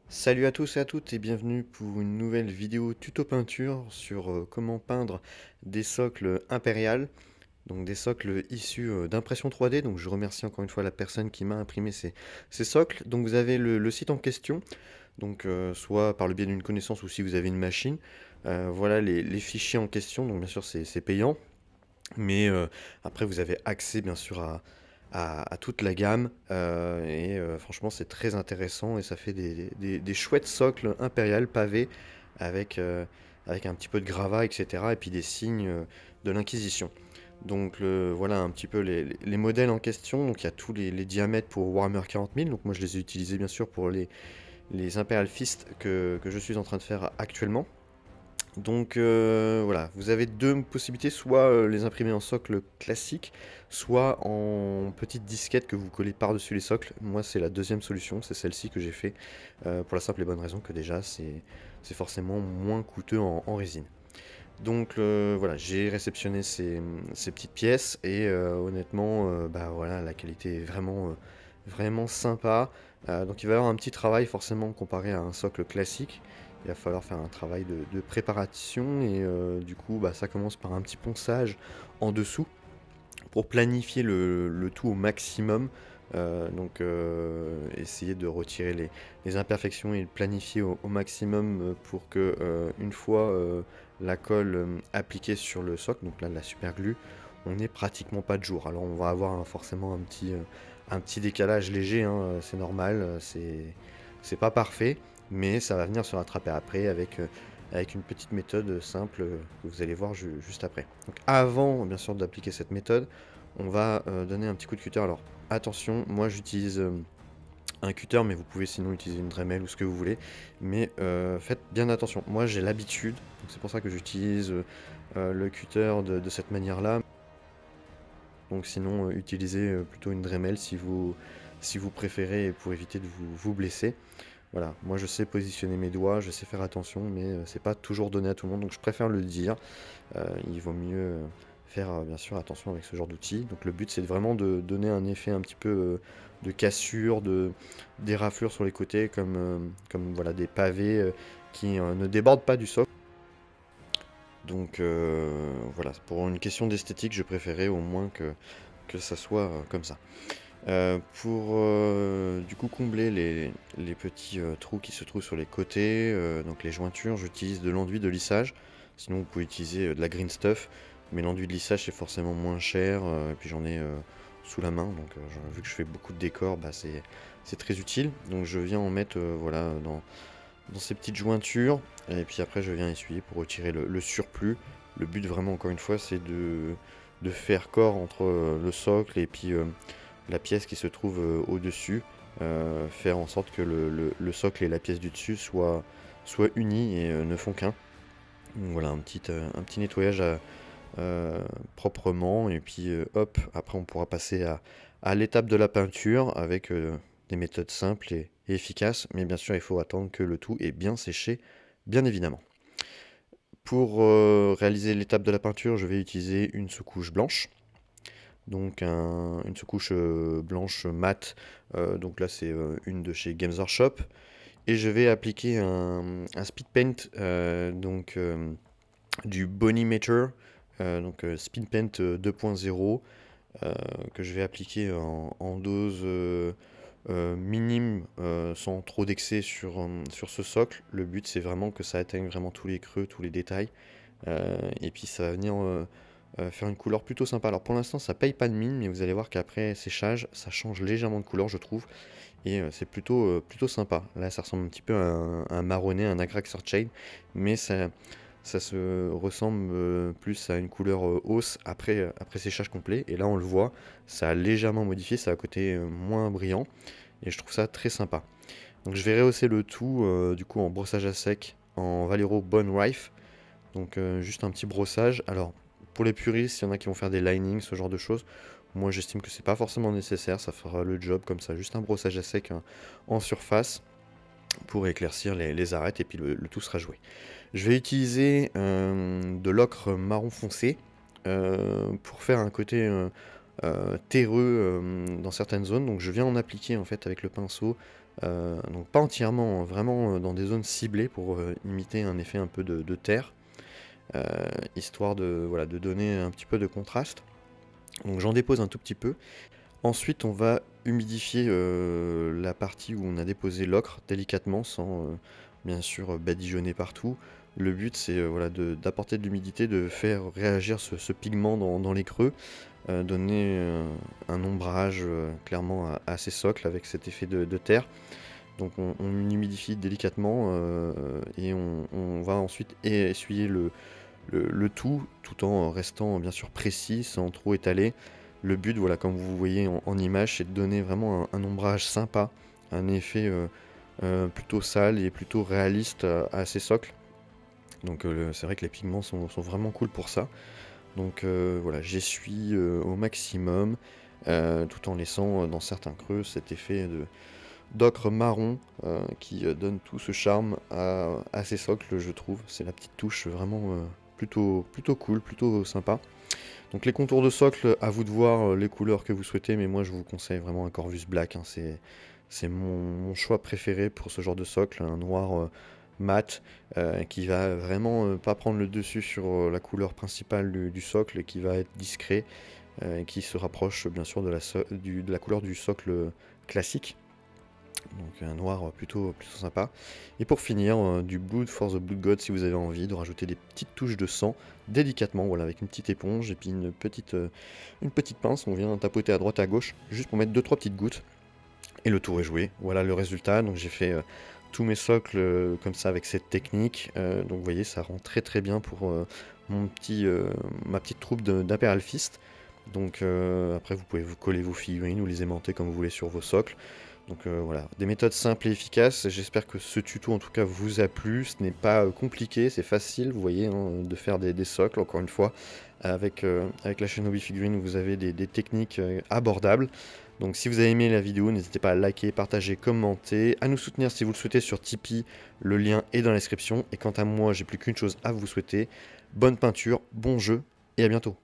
Salut à tous et à toutes et bienvenue pour une nouvelle vidéo tuto peinture sur comment peindre des socles impériales, donc des socles issus d'impression 3D. Donc je remercie encore une fois la personne qui m'a imprimé ces socles. Donc vous avez le site en question, donc soit par le biais d'une connaissance ou si vous avez une machine. Voilà les fichiers en question, donc bien sûr c'est payant, mais après vous avez accès bien sûr à toute la gamme et franchement c'est très intéressant et ça fait des chouettes socles impériales pavés avec, avec un petit peu de gravat, etc. et puis des signes de l'Inquisition. Donc voilà un petit peu les modèles en question. Donc il y a tous les diamètres pour Warhammer 40 000. Donc moi je les ai utilisés bien sûr pour les Imperial Fist que je suis en train de faire actuellement. Donc voilà, vous avez deux possibilités, soit les imprimer en socle classique, soit en petite disquette que vous collez par-dessus les socles. Moi c'est la deuxième solution, c'est celle-ci que j'ai fait, pour la simple et bonne raison que déjà c'est forcément moins coûteux en résine. Donc voilà, j'ai réceptionné ces petites pièces et honnêtement, bah voilà, la qualité est vraiment sympa. Donc il va y avoir un petit travail forcément comparé à un socle classique. Il va falloir faire un travail de préparation et du coup bah, ça commence par un petit ponçage en dessous pour planifier le tout au maximum. Donc essayer de retirer les imperfections et le planifier au maximum pour que une fois la colle appliquée sur le socle, donc là la super glue, on n'est pratiquement pas de jour. Alors on va avoir forcément un petit décalage léger, hein, c'est normal, c'est pas parfait, mais ça va venir se rattraper après avec une petite méthode simple que vous allez voir juste après. Donc avant bien sûr d'appliquer cette méthode, on va donner un petit coup de cutter. Alors attention, moi j'utilise un cutter, mais vous pouvez sinon utiliser une Dremel ou ce que vous voulez. Mais faites bien attention. Moi j'ai l'habitude, donc c'est pour ça que j'utilise le cutter de cette manière-là. Donc sinon utilisez plutôt une Dremel si vous préférez pour éviter de vous blesser. Voilà, moi je sais positionner mes doigts, je sais faire attention, mais c'est pas toujours donné à tout le monde, donc je préfère le dire. Il vaut mieux faire bien sûr attention avec ce genre d'outils. Donc le but c'est vraiment de donner un effet un petit peu de cassure, des raflures sur les côtés, comme voilà, des pavés qui ne débordent pas du socle. Donc voilà, pour une question d'esthétique, je préférais au moins que ça soit comme ça. Pour du coup combler les petits trous qui se trouvent sur les côtés, donc les jointures, j'utilise de l'enduit de lissage. Sinon vous pouvez utiliser de la green stuff, mais l'enduit de lissage c'est forcément moins cher, et puis j'en ai sous la main, donc vu que je fais beaucoup de décors, bah, c'est très utile. Donc je viens en mettre voilà, dans ces petites jointures, et puis après je viens essuyer pour retirer le surplus. Le but vraiment encore une fois c'est de faire corps entre le socle et puis la pièce qui se trouve au-dessus, faire en sorte que le socle et la pièce du dessus soient unis et ne font qu'un. Donc voilà, un petit nettoyage proprement, et puis hop, après on pourra passer à l'étape de la peinture avec des méthodes simples et efficaces, mais bien sûr il faut attendre que le tout est bien séché, bien évidemment. Pour réaliser l'étape de la peinture, je vais utiliser une sous-couche blanche. Donc une sous-couche blanche mat, donc là c'est une de chez Games Workshop. Et je vais appliquer un speed paint, donc du Bonimeter, donc speed paint 2.0, que je vais appliquer en dose minime, sans trop d'excès sur ce socle. Le but c'est vraiment que ça atteigne vraiment tous les creux, tous les détails, et puis ça va venir faire une couleur plutôt sympa. Alors pour l'instant ça paye pas de mine, mais vous allez voir qu'après séchage ça change légèrement de couleur je trouve, et c'est plutôt sympa. Là ça ressemble un petit peu à un marronné, un Agrax Chain, mais ça se ressemble plus à une couleur hausse après séchage complet, et là on le voit, ça a légèrement modifié, ça a un côté moins brillant, et je trouve ça très sympa. Donc je vais rehausser le tout du coup en brossage à sec en Vallejo Bone Rife, donc juste un petit brossage. Alors pour les puristes, il y en a qui vont faire des linings, ce genre de choses. Moi j'estime que c'est pas forcément nécessaire, ça fera le job comme ça, juste un brossage à sec en surface. pour éclaircir les arêtes et puis le tout sera joué. Je vais utiliser de l'ocre marron foncé pour faire un côté terreux dans certaines zones. Donc je viens en appliquer en fait avec le pinceau, donc pas entièrement, vraiment dans des zones ciblées pour imiter un effet un peu de terre, histoire de, voilà, de donner un petit peu de contraste. Donc j'en dépose un tout petit peu. Ensuite, on va humidifier la partie où on a déposé l'ocre délicatement, sans bien sûr badigeonner partout. Le but, c'est voilà, d'apporter de l'humidité, de faire réagir ce pigment dans les creux, donner un ombrage clairement à ces socles avec cet effet de terre. Donc on humidifie délicatement et on va ensuite essuyer le tout en restant bien sûr précis, sans trop étaler. Le but, voilà, comme vous voyez en image, c'est de donner vraiment un ombrage sympa, un effet plutôt sale et plutôt réaliste à ces socles. Donc c'est vrai que les pigments sont vraiment cool pour ça. Donc voilà, j'essuie au maximum, tout en laissant dans certains creux cet effet d'ocre marron qui donne tout ce charme à ces socles, je trouve. C'est la petite touche vraiment plutôt cool, plutôt sympa. Donc les contours de socle, à vous de voir les couleurs que vous souhaitez, mais moi je vous conseille vraiment un Corvus Black, hein. C'est mon choix préféré pour ce genre de socle, un noir mat qui va vraiment pas prendre le dessus sur la couleur principale du socle et qui va être discret et qui se rapproche bien sûr de la couleur du socle classique. Donc un noir plutôt sympa. Et pour finir, du Blood for the Blood God si vous avez envie de rajouter des petites touches de sang délicatement, voilà, avec une petite éponge et puis une petite pince. On vient tapoter à droite à gauche juste pour mettre 2-3 petites gouttes. Et le tour est joué. Voilà le résultat. Donc j'ai fait tous mes socles comme ça avec cette technique. Donc vous voyez, ça rend très très bien pour ma petite troupe d'Imperial Fist. Donc après vous pouvez vous coller vos figurines ou les aimanter comme vous voulez sur vos socles. Donc voilà, des méthodes simples et efficaces. J'espère que ce tuto en tout cas vous a plu. Ce n'est pas compliqué, c'est facile, vous voyez, hein, de faire des socles. Encore une fois, avec la chaîne Hobby Figurine, vous avez des techniques abordables. Donc si vous avez aimé la vidéo, n'hésitez pas à liker, partager, commenter, à nous soutenir si vous le souhaitez sur Tipeee. Le lien est dans la description. Et quant à moi, j'ai plus qu'une chose à vous souhaiter. Bonne peinture, bon jeu et à bientôt.